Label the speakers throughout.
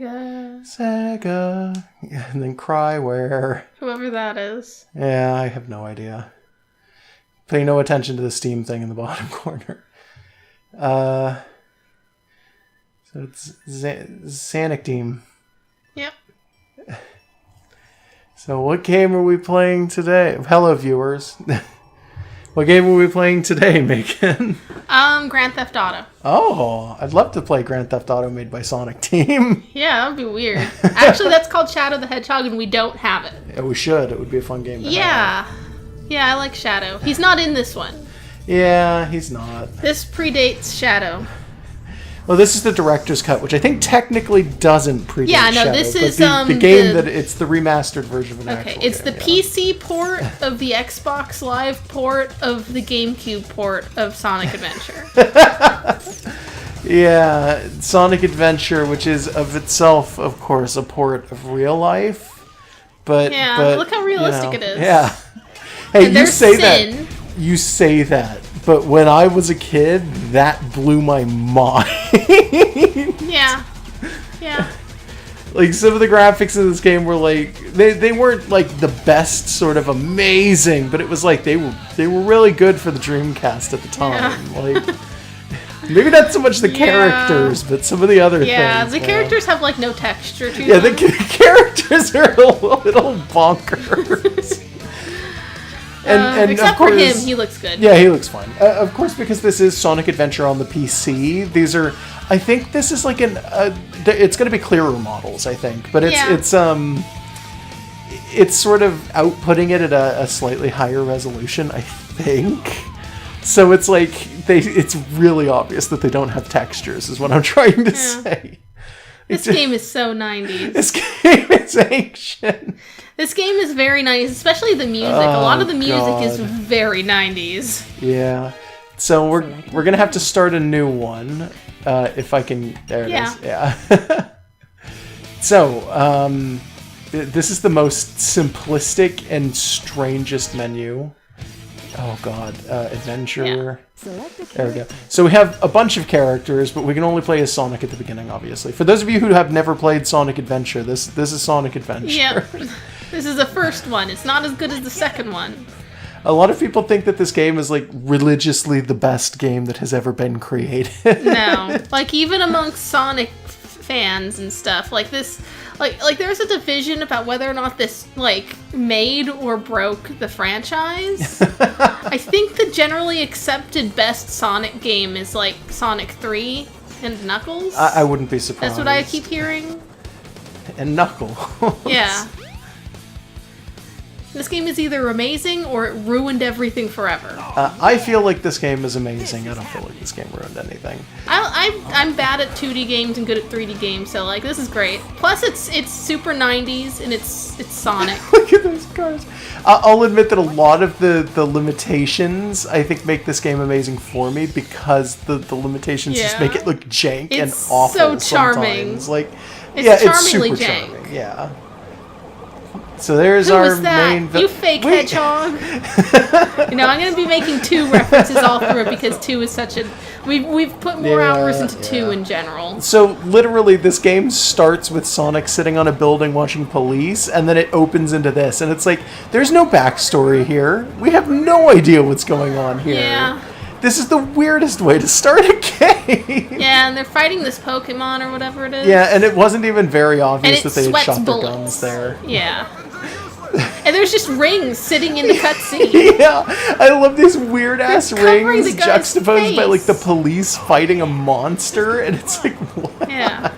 Speaker 1: Sega. And then Cryware.
Speaker 2: Whoever that is.
Speaker 1: Yeah, I have no idea. Pay no attention to the Steam thing in the bottom corner. So it's Sonic Team.
Speaker 2: Yep.
Speaker 1: So what game are we playing today? Hello, viewers. What game are we playing today, Megan?
Speaker 2: Grand Theft Auto.
Speaker 1: Oh, I'd love to play Grand Theft Auto made by Sonic Team.
Speaker 2: Yeah, that would be weird. Actually, that's called Shadow the Hedgehog, and we don't have it.
Speaker 1: Yeah, we should. It would be a fun game to have.
Speaker 2: Yeah, I like Shadow. He's not in this one.
Speaker 1: Yeah, he's not.
Speaker 2: This predates Shadow.
Speaker 1: Well, this is the director's cut, which I think technically doesn't predate Shadow.
Speaker 2: This is
Speaker 1: the game that it's the remastered version of an actual game.
Speaker 2: It's the PC port of the Xbox Live port of the GameCube port of Sonic Adventure.
Speaker 1: Yeah, Sonic Adventure, which is of itself, of course, a port of real life. But
Speaker 2: look how realistic it is.
Speaker 1: Yeah. Hey,
Speaker 2: and
Speaker 1: you say that. But when I was a kid, that blew my mind.
Speaker 2: Yeah.
Speaker 1: Like, some of the graphics in this game were like, they weren't like the best sort of amazing, but it was like they were really good for the Dreamcast at the time. Yeah. Like, maybe not so much the characters, but some of the other things.
Speaker 2: Yeah, the characters have like no texture to them.
Speaker 1: Yeah, the characters are a little bonkers. And
Speaker 2: except
Speaker 1: of course,
Speaker 2: for him, he looks good.
Speaker 1: Yeah, he looks fine. Of course, because this is Sonic Adventure on the PC, these are... I think this is like it's going to be clearer models, I think. But it's sort of outputting it at a slightly higher resolution, I think. So it's like, it's really obvious that they don't have textures, is what I'm trying to say.
Speaker 2: This game is so 90s.
Speaker 1: This game is ancient.
Speaker 2: This game is very 90s, especially the music. A lot of the music is very 90s.
Speaker 1: Yeah. So we're going to have to start a new one. If I can... There it is. Yeah. So, this is the most simplistic and strangest menu. Oh, God. Adventure... Yeah. There we go. So we have a bunch of characters, but we can only play as Sonic at the beginning, obviously. For those of you who have never played Sonic Adventure, this is Sonic Adventure.
Speaker 2: Yeah. This is the first one. It's not as good as the second one.
Speaker 1: A lot of people think that this game is like religiously the best game that has ever been created.
Speaker 2: No. Like, even amongst Sonic fans and stuff, like this... Like there's a division about whether or not this, like, made or broke the franchise. I think the generally accepted best Sonic game is, like, Sonic 3 and Knuckles.
Speaker 1: I wouldn't be surprised.
Speaker 2: That's what I keep hearing.
Speaker 1: And Knuckles.
Speaker 2: Yeah. This game is either amazing or it ruined everything forever.
Speaker 1: I feel like this game is amazing. I don't feel like this game ruined anything.
Speaker 2: I'm bad at 2D games and good at 3D games, so like this is great. Plus it's super 90s and it's Sonic.
Speaker 1: Look at those cars. I'll admit that a lot of the limitations I think make this game amazing for me because the limitations just make it look jank and awful.
Speaker 2: So charming.
Speaker 1: Sometimes. Like,
Speaker 2: it's charmingly
Speaker 1: super
Speaker 2: jank.
Speaker 1: Charming. Yeah. So there's our main...
Speaker 2: You fake hedgehog. You know, I'm going to be making 2 references all through it because 2 is such a... We've put more hours into 2 in general.
Speaker 1: So literally this game starts with Sonic sitting on a building watching police and then it opens into this. And it's like, there's no backstory here. We have no idea what's going on here.
Speaker 2: Yeah.
Speaker 1: This is the weirdest way to start a game.
Speaker 2: Yeah, and they're fighting this Pokemon or whatever it is.
Speaker 1: Yeah, and it wasn't even very obvious that they had shot
Speaker 2: bullets.
Speaker 1: their guns there.
Speaker 2: Yeah. And there's just rings sitting in the cutscene.
Speaker 1: Yeah, I love these weird-ass rings juxtaposed
Speaker 2: face.
Speaker 1: by, like, the police fighting a monster, and it's like, why?
Speaker 2: Yeah.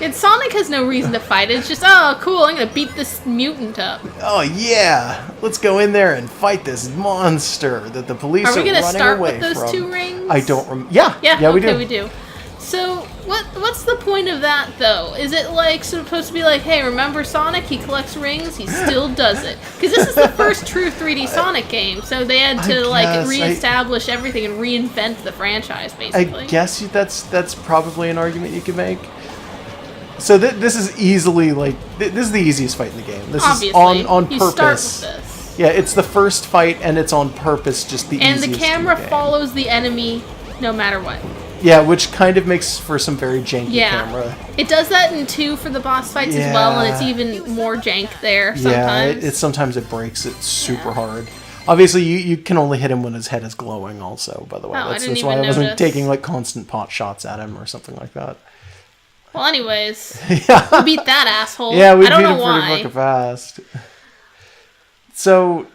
Speaker 2: And Sonic has no reason to fight. It's just, oh, cool, I'm going to beat this mutant up.
Speaker 1: Oh, yeah. Let's go in there and fight this monster that the police are running away from.
Speaker 2: Are we going to start with those 2 rings?
Speaker 1: I don't remember. Yeah, we do.
Speaker 2: Okay, we do. So, what's the point of that, though? Is it, like, supposed to be like, hey, remember Sonic? He collects rings, he still does it. Because this is the first true 3D Sonic game, so they had to, reestablish everything and reinvent the franchise, basically.
Speaker 1: I guess that's probably an argument you could make. So this is easily, like, this is the easiest fight in the game. This
Speaker 2: Obviously,
Speaker 1: is on purpose.
Speaker 2: You start with this.
Speaker 1: Yeah, it's the first fight, and it's on purpose, just the easiest.
Speaker 2: And the camera follows the enemy no matter what.
Speaker 1: Yeah, which kind of makes for some very janky camera.
Speaker 2: It does that in 2 for the boss fights as well, and it's even more jank there sometimes.
Speaker 1: Yeah, sometimes it breaks it super hard. Obviously, you can only hit him when his head is glowing also, by the way. That's why I wasn't taking like constant pot shots at him or something like that.
Speaker 2: Well, anyways, we beat that asshole.
Speaker 1: Yeah, we
Speaker 2: I don't
Speaker 1: beat
Speaker 2: know
Speaker 1: him
Speaker 2: why.
Speaker 1: pretty fucking fast. So,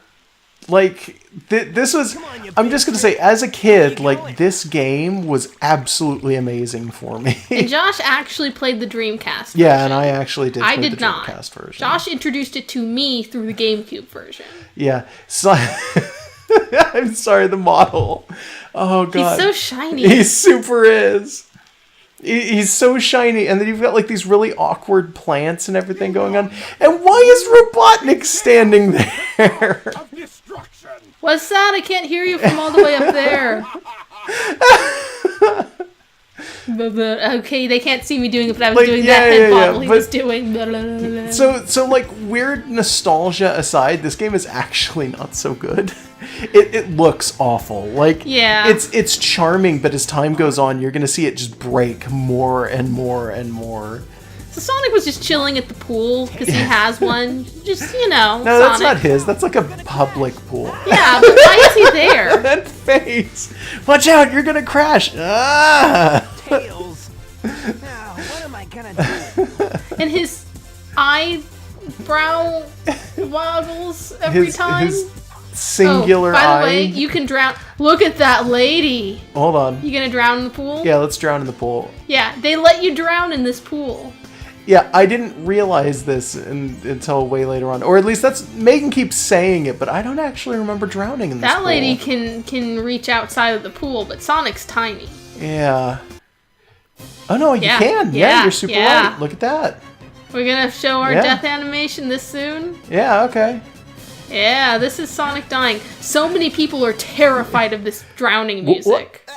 Speaker 1: like, this was... I'm just going to say, as a kid, like, this game was absolutely amazing for me.
Speaker 2: And Josh actually played the Dreamcast version.
Speaker 1: Yeah, and I actually did play the
Speaker 2: not.
Speaker 1: Dreamcast version.
Speaker 2: Josh introduced it to me through the GameCube version.
Speaker 1: Yeah. So, I'm sorry, the model. Oh, God.
Speaker 2: He's so shiny.
Speaker 1: He super is. He's so shiny, and then you've got like these really awkward plants and everything going on. And why is Robotnik standing there?
Speaker 2: What's that? I can't hear you from all the way up there. Okay, they can't see me doing it, but I was doing that head bob while he was doing. Blah, blah, blah, blah.
Speaker 1: So like weird nostalgia aside, this game is actually not so good. It looks awful. Like it's charming, but as time goes on, you're gonna see it just break more and more and more.
Speaker 2: So Sonic was just chilling at the pool because he has one. Just
Speaker 1: No,
Speaker 2: Sonic.
Speaker 1: That's not his. That's like a public pool.
Speaker 2: Yeah, but why is he there?
Speaker 1: That face! Watch out! You're gonna crash! Ah!
Speaker 3: Tails. Now, what am I gonna do?
Speaker 2: And his eyebrow woggles every time.
Speaker 1: His singular
Speaker 2: by
Speaker 1: eye.
Speaker 2: the way, you can drown. Look at that lady.
Speaker 1: Hold on.
Speaker 2: You gonna drown in the pool?
Speaker 1: Yeah, let's drown in the pool.
Speaker 2: Yeah, they let you drown in this pool.
Speaker 1: Yeah, I didn't realize this until way later on, or at least that's Megan keeps saying it, but I don't actually remember drowning in this pool.
Speaker 2: That lady can reach outside of the pool, but Sonic's tiny.
Speaker 1: Yeah. Oh no, you can. Yeah, you're super light. Look at that.
Speaker 2: We're gonna show our death animation this soon.
Speaker 1: Yeah. Okay.
Speaker 2: Yeah, this is Sonic dying. So many people are terrified of this drowning music.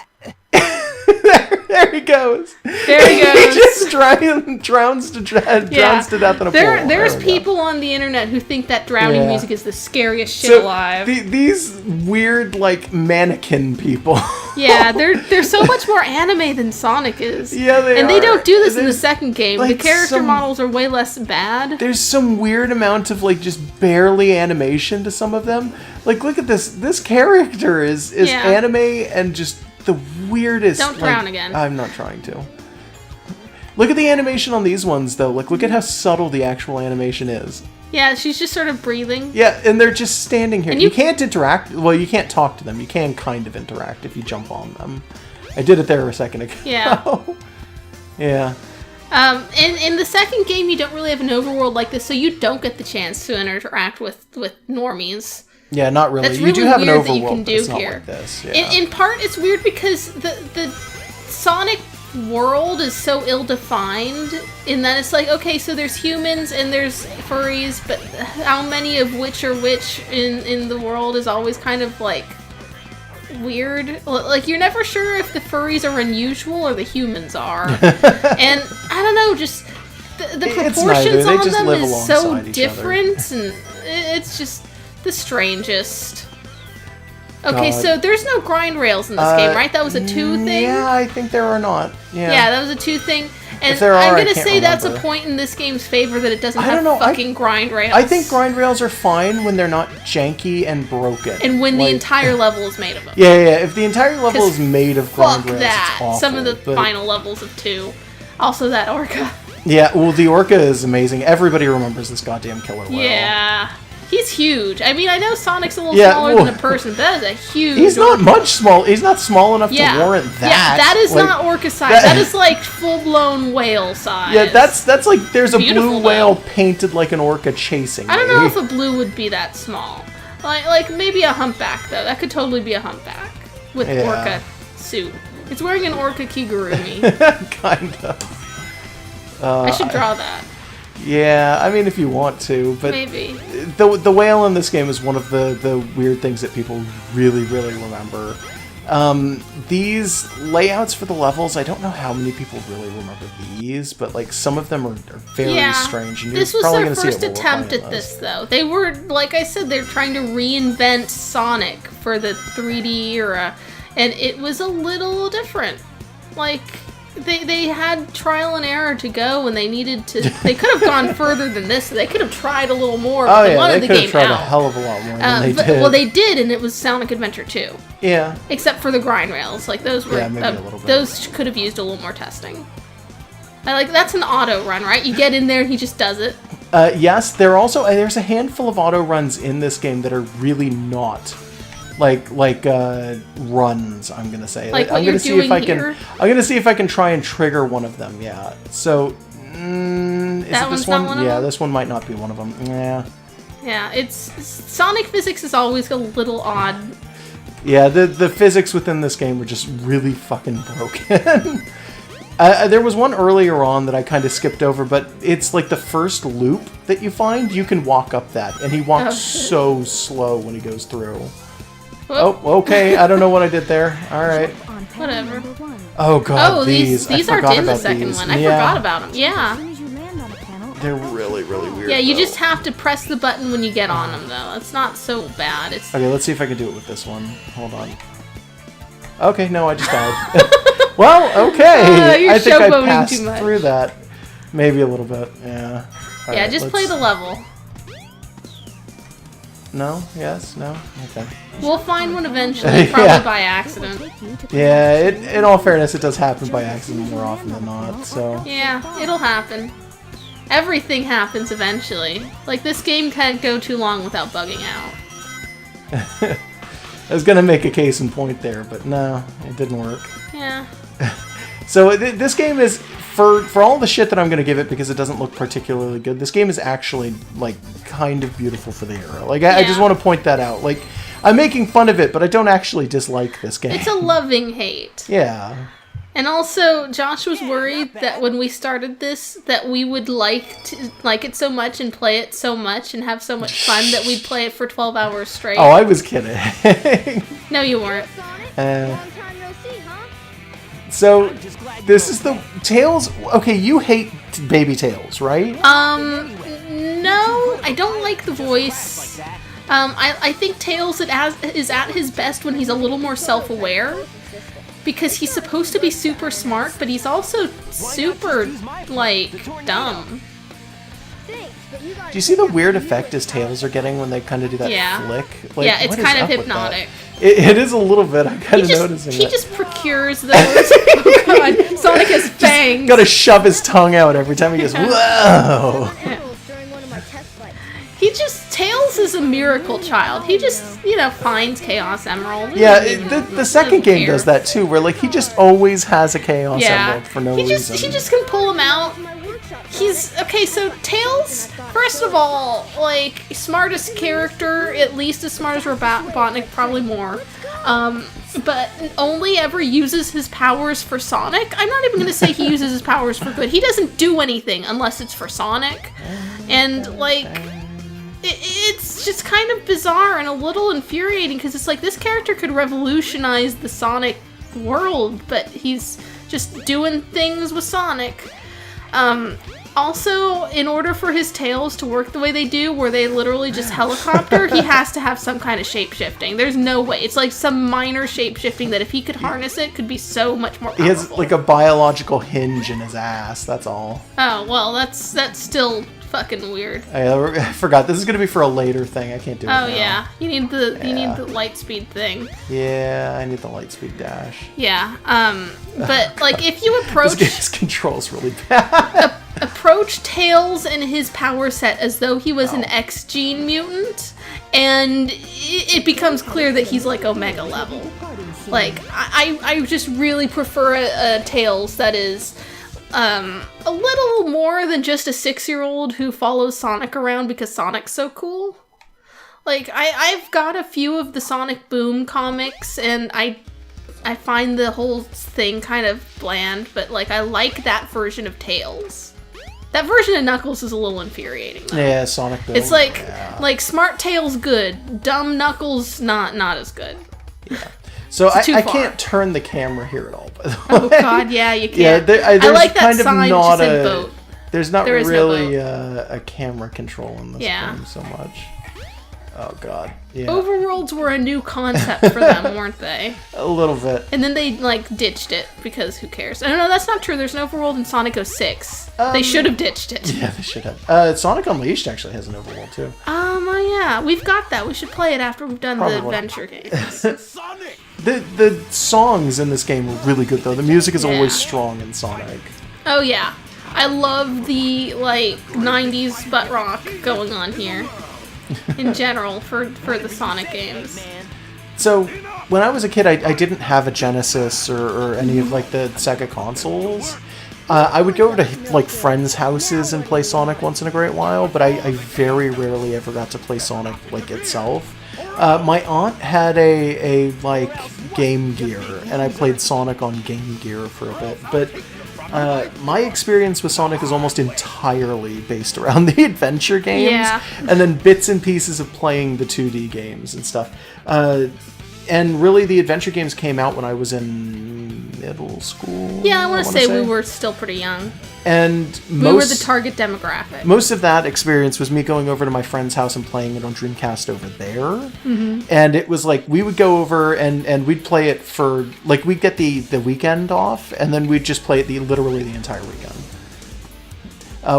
Speaker 1: There he goes.
Speaker 2: There he goes.
Speaker 1: He just drowns to death in a pool.
Speaker 2: There's people on the internet who think that drowning music is the scariest shit alive.
Speaker 1: These weird, like, mannequin people.
Speaker 2: Yeah, they're so much more anime than Sonic is.
Speaker 1: Yeah, they are.
Speaker 2: And they don't do this in the second game.
Speaker 1: Like
Speaker 2: the character models are way less bad.
Speaker 1: There's some weird amount of, like, just barely animation to some of them. Like, look at this. This character is anime and just the weirdest.
Speaker 2: Don't drown again.
Speaker 1: I'm not trying to. Look at the animation on these ones, though. Like, look at how subtle the actual animation is.
Speaker 2: Yeah, she's just sort of breathing.
Speaker 1: Yeah, and they're just standing here.
Speaker 2: And
Speaker 1: you can't interact. Well, you can't talk to them. You can kind of interact if you jump on them. I did it there a second ago.
Speaker 2: Yeah.
Speaker 1: Yeah.
Speaker 2: In the second game, you don't really have an overworld like this, so you don't get the chance to interact with normies.
Speaker 1: Yeah, not really.
Speaker 2: That's
Speaker 1: you
Speaker 2: really
Speaker 1: do have an
Speaker 2: weird that
Speaker 1: overworld,
Speaker 2: you can
Speaker 1: but
Speaker 2: do
Speaker 1: it's not
Speaker 2: here.
Speaker 1: like this. Yeah.
Speaker 2: In part, it's weird because the Sonic world is so ill-defined in that it's like, okay, so there's humans and there's furries, but how many of which are which in the world is always kind of like weird. Like, you're never sure if the furries are unusual or the humans are. And I don't know, just the proportions on them is so different, and it's just the strangest. Okay, so there's no grind rails in this game, right? That was a 2 thing?
Speaker 1: Yeah, I think there are not. Yeah,
Speaker 2: that was a 2 thing. And
Speaker 1: I'm
Speaker 2: gonna say that's a point in this game's favor that it doesn't have fucking grind rails.
Speaker 1: I think grind rails are fine when they're not janky and broken.
Speaker 2: And when the entire level is made of them.
Speaker 1: Yeah, if the entire level is made of grind rails, it's awful.
Speaker 2: Some of the final levels of 2. Also that Orca.
Speaker 1: Yeah, well, the Orca is amazing. Everybody remembers this goddamn killer whale.
Speaker 2: Yeah. He's huge. I mean, I know Sonic's a little smaller than a person, but that is a huge
Speaker 1: He's not much small. He's not small enough to warrant that.
Speaker 2: Yeah, that is not orca size. That is like full-blown whale size.
Speaker 1: Yeah, that's like there's a blue whale painted like an orca chasing me.
Speaker 2: I don't know if a blue would be that small. Like maybe a humpback, though. That could totally be a humpback with orca suit. It's wearing an orca kigurumi.
Speaker 1: Kind of.
Speaker 2: I should draw that.
Speaker 1: Yeah, I mean, if you want to, but
Speaker 2: maybe
Speaker 1: the whale in this game is one of the weird things that people really, really remember. These layouts for the levels, I don't know how many people really remember these, but like some of them are very strange. And
Speaker 2: this was their first attempt at this, though. They were, like I said, they're trying to reinvent Sonic for the 3D era, and it was a little different. like they had trial and error to go, and they needed to. They could have gone further than this. They could have tried a little more. But they wanted the game out. They could have tried a
Speaker 1: hell of a lot more than they did.
Speaker 2: Well, they did, and it was Sonic Adventure 2.
Speaker 1: Yeah.
Speaker 2: Except for the grind rails, like those were.
Speaker 1: Maybe a little bit.
Speaker 2: Those could have used a little more testing. That's an auto run, right? You get in there, and he just does it.
Speaker 1: Yes, there's a handful of auto runs in this game that are really not like runs. I'm gonna say.
Speaker 2: Like what
Speaker 1: I'm gonna
Speaker 2: you're
Speaker 1: see if
Speaker 2: doing
Speaker 1: I
Speaker 2: here?
Speaker 1: can. I'm gonna see if I can try and trigger one of them. Yeah. So, is
Speaker 2: that
Speaker 1: it
Speaker 2: one's
Speaker 1: this one?
Speaker 2: Not one of them?
Speaker 1: This one might not be one of them. Yeah.
Speaker 2: Yeah, it's Sonic physics is always a little odd.
Speaker 1: Yeah, the physics within this game were just really fucking broken. There was one earlier on that I kind of skipped over, but it's like the first loop that you find. You can walk up that, and he walks so slow when he goes through.
Speaker 2: Whoop.
Speaker 1: Oh, okay. I don't know what I did there. All right.
Speaker 2: Whatever.
Speaker 1: Oh god,
Speaker 2: Oh, these aren't in the second one. I forgot about them. Yeah.
Speaker 1: They're really, really weird.
Speaker 2: Yeah, you
Speaker 1: though.
Speaker 2: just have to press the button when you get on them, though. It's not so bad. It's
Speaker 1: Okay, let's see if I can do it with this one. Hold on. Okay, no, I just died. Well, okay.
Speaker 2: You're
Speaker 1: I think I
Speaker 2: showboating
Speaker 1: passed
Speaker 2: too much.
Speaker 1: through that. Maybe a little bit, yeah. All
Speaker 2: yeah,
Speaker 1: right,
Speaker 2: just play the level.
Speaker 1: No? Yes? No? Okay.
Speaker 2: We'll find one eventually, probably by accident.
Speaker 1: Yeah, in all fairness, it does happen by accident more often than not, so...
Speaker 2: Yeah, it'll happen. Everything happens eventually. Like, this game can't go too long without bugging out.
Speaker 1: I was gonna make a case in point there, but no, it didn't work.
Speaker 2: Yeah.
Speaker 1: So this game is, for all the shit that I'm gonna give it because it doesn't look particularly good, this game is actually, like, kind of beautiful for the era. Like, I just want to point that out. Like, I'm making fun of it, but I don't actually dislike this game.
Speaker 2: It's a loving hate.
Speaker 1: Yeah.
Speaker 2: And also, Josh was worried that when we started this, that we would like it so much and play it so much and have so much fun that we'd play it for 12 hours straight.
Speaker 1: Oh, I was kidding.
Speaker 2: No, you weren't.
Speaker 1: So, this is the... Tails... Okay, you hate Baby Tails, right?
Speaker 2: No, I don't like the voice. I think Tails is at his best when he's a little more self-aware. Because he's supposed to be super smart, but he's also super, like, dumb.
Speaker 1: Do you see the weird effect his tails are getting when they kind of do that flick? Like,
Speaker 2: yeah, it's kind of hypnotic.
Speaker 1: It is a little bit. I'm kind of noticing
Speaker 2: He
Speaker 1: it.
Speaker 2: just procures those. Oh god, Sonic has fangs.
Speaker 1: Gotta shove his tongue out every time he goes, whoa!
Speaker 2: Tails is a miracle child. He just, finds Chaos Emerald.
Speaker 1: Yeah, the second game does that too, where, like, he just always has a Chaos Emerald for no reason.
Speaker 2: He just can pull him out. So Tails, first of all, like, smartest character, at least as smart as Robotnik, probably more. But only ever uses his powers for Sonic. I'm not even going to say he uses his powers for good. He doesn't do anything unless it's for Sonic. And, like... It's just kind of bizarre and a little infuriating because it's like this character could revolutionize the Sonic world, but he's just doing things with Sonic. Also, in order for his tails to work the way they do, where they literally just helicopter, he has to have some kind of shape-shifting. There's no way. It's like some minor shape-shifting that if he could harness it, could be so much more powerful.
Speaker 1: He has like a biological hinge in his ass, that's all.
Speaker 2: Oh, well, that's still... fucking weird.
Speaker 1: I forgot. This is gonna be for a later thing. I can't do it now.
Speaker 2: Yeah. You need the light speed thing.
Speaker 1: Yeah, I need the light speed dash.
Speaker 2: Yeah. But like if you approach
Speaker 1: this control's really bad.
Speaker 2: Approach Tails and his power set as though he was an X gene mutant, and it becomes clear that he's like Omega level. Like I just really prefer a Tails that is a little more than just a 6-year-old who follows Sonic around because Sonic's so cool. Like, I've got a few of the Sonic Boom comics, and I find the whole thing kind of bland, but, like, I like that version of Tails. That version of Knuckles is a little infuriating, though.
Speaker 1: Yeah, Sonic Boom.
Speaker 2: It's like smart Tails good, dumb Knuckles not as good.
Speaker 1: Yeah. So I can't turn the camera here at all, by the way.
Speaker 2: Oh god, yeah, you can't.
Speaker 1: Yeah,
Speaker 2: I like that
Speaker 1: kind
Speaker 2: sign
Speaker 1: of not
Speaker 2: just in boat.
Speaker 1: There's not
Speaker 2: there is
Speaker 1: really
Speaker 2: no
Speaker 1: a camera control in this game so much. Oh god. Yeah.
Speaker 2: Overworlds were a new concept for them, weren't they?
Speaker 1: A little bit.
Speaker 2: And then they ditched it because who cares? I don't know. That's not true. There's an Overworld in Sonic 06. They should have ditched it.
Speaker 1: Yeah, they should have. Sonic Unleashed actually has an Overworld too.
Speaker 2: Yeah, we've got that. We should play it after we've done the adventure games.
Speaker 1: The songs in this game are really good though. The music is always strong in Sonic.
Speaker 2: Oh yeah, I love the 90s butt rock going on here. In general, for the Sonic games.
Speaker 1: So, when I was a kid, I didn't have a Genesis or any of, the Sega consoles. I would go over to, friends' houses and play Sonic once in a great while, but I very rarely ever got to play Sonic, itself. My aunt had a Game Gear, and I played Sonic on Game Gear for a bit, but... my experience with Sonic is almost entirely based around the adventure games, and then bits and pieces of playing the 2D games and stuff. And really, the adventure games came out when I was in middle school.
Speaker 2: Yeah, I want to say we were still pretty young.
Speaker 1: And
Speaker 2: we were the target demographic.
Speaker 1: Most of that experience was me going over to my friend's house and playing it on Dreamcast over there. Mm-hmm. And it was we would go over and we'd play it for, we'd get the weekend off, and then we'd just play it literally the entire weekend.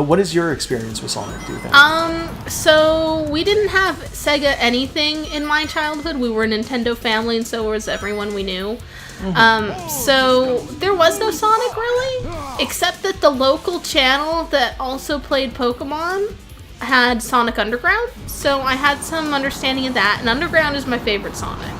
Speaker 1: What is your experience with Sonic, do you think?
Speaker 2: So we didn't have Sega anything in my childhood. We were a Nintendo family, and so was everyone we knew. Mm-hmm. So there was no Sonic, really, except that the local channel that also played Pokemon had Sonic Underground, so I had some understanding of that, and Underground is my favorite Sonic.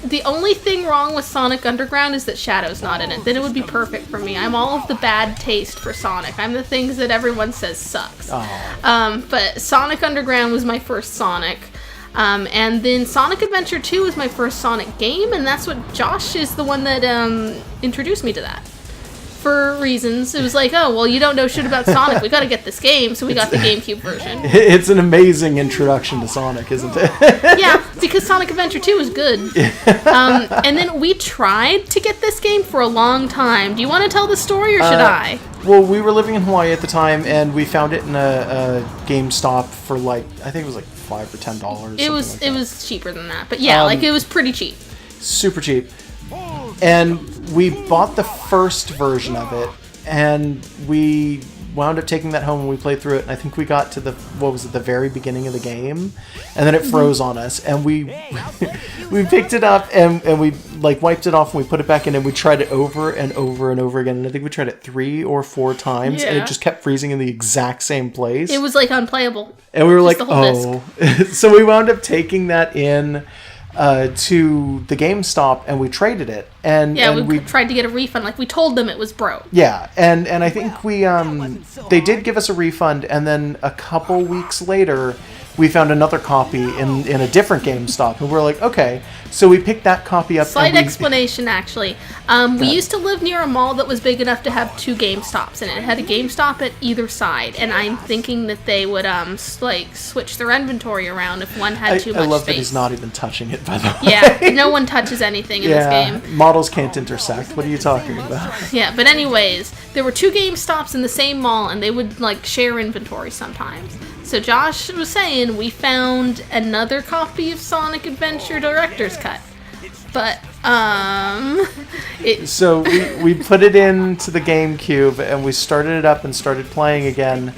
Speaker 2: The only thing wrong with Sonic Underground is that Shadow's not in it. Then it would be perfect for me. I'm all of the bad taste for Sonic. I'm the things that everyone says sucks. But Sonic Underground was my first Sonic. And then Sonic Adventure 2 was my first Sonic game, and that's what Josh is the one that introduced me to that. For reasons. It was you don't know shit about Sonic. We gotta get this game, so we got the GameCube version.
Speaker 1: It's an amazing introduction to Sonic, isn't it?
Speaker 2: Yeah, because Sonic Adventure 2 is good. And then we tried to get this game for a long time. Do you want to tell the story, or should I?
Speaker 1: Well, we were living in Hawaii at the time, and we found it in a GameStop for I think it was $5 or $10.
Speaker 2: It was cheaper than that, but yeah, it was pretty cheap.
Speaker 1: Super cheap. And we bought the first version of it, and we wound up taking that home and we played through it, and I think we got to the very beginning of the game, and then it froze on us, and we picked it up and we wiped it off and we put it back in, and we tried it over and over and over again, and I think we tried it 3 or 4 times, and it just kept freezing in the exact same place.
Speaker 2: It was unplayable.
Speaker 1: And we were so we wound up taking that in to the GameStop, and we traded it, and we
Speaker 2: tried to get a refund. We told them it was broke.
Speaker 1: Yeah, and I think they did give us a refund, and then a couple weeks later we found another copy in a different GameStop, and we're okay, so we picked that copy up.
Speaker 2: Slight explanation, actually. We used to live near a mall that was big enough to have 2 GameStops, and it had a GameStop at either side, and I'm thinking that they would switch their inventory around if one had too much space.
Speaker 1: I love that he's not even touching it, by the way.
Speaker 2: Yeah, no one touches anything in this game.
Speaker 1: Models can't intersect. What are you talking about?
Speaker 2: Yeah, but anyways, there were 2 GameStops in the same mall, and they would share inventory sometimes. So Josh was saying we found another copy of Sonic Adventure Director's Cut. But,
Speaker 1: So we put it into the GameCube, and we started it up and started playing again,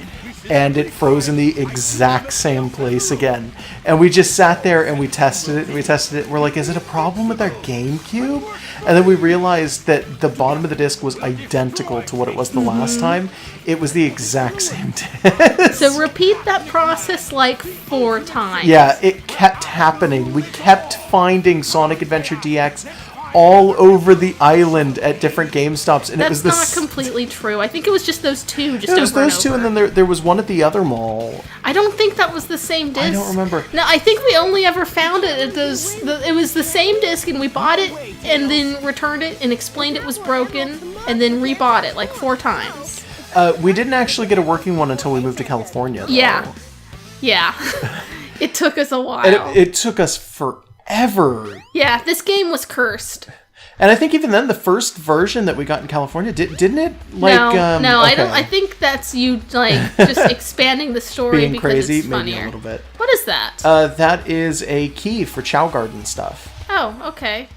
Speaker 1: and it froze in the exact same place again. And we just sat there and we tested it, and we're is it a problem with our GameCube? And then we realized that the bottom of the disc was identical to what it was the last time. It was the exact same disc.
Speaker 2: So repeat that process 4 times.
Speaker 1: Yeah, it kept happening. We kept finding Sonic Adventure DX all over the island at different GameStops, and
Speaker 2: That's not completely true. I think it was just those 2. It was
Speaker 1: those 2, and then there was one at the other mall.
Speaker 2: I don't think that was the same disc.
Speaker 1: I don't remember.
Speaker 2: No, I think we only ever found it at those. It was the same disc, and we bought it, and then returned it, and explained it was broken, and then rebought it 4 times.
Speaker 1: We didn't actually get a working one until we moved to California, though.
Speaker 2: Yeah. It took us a while.
Speaker 1: And it took us forever.
Speaker 2: Yeah, this game was cursed.
Speaker 1: And I think even then, the first version that we got in California, didn't it? Like,
Speaker 2: no, I
Speaker 1: okay.
Speaker 2: don't. I think that's you like just expanding the story
Speaker 1: Being
Speaker 2: because
Speaker 1: crazy,
Speaker 2: it's funnier.
Speaker 1: maybe a little bit.
Speaker 2: What is that?
Speaker 1: That is a key for Chow Garden stuff.
Speaker 2: Oh, okay.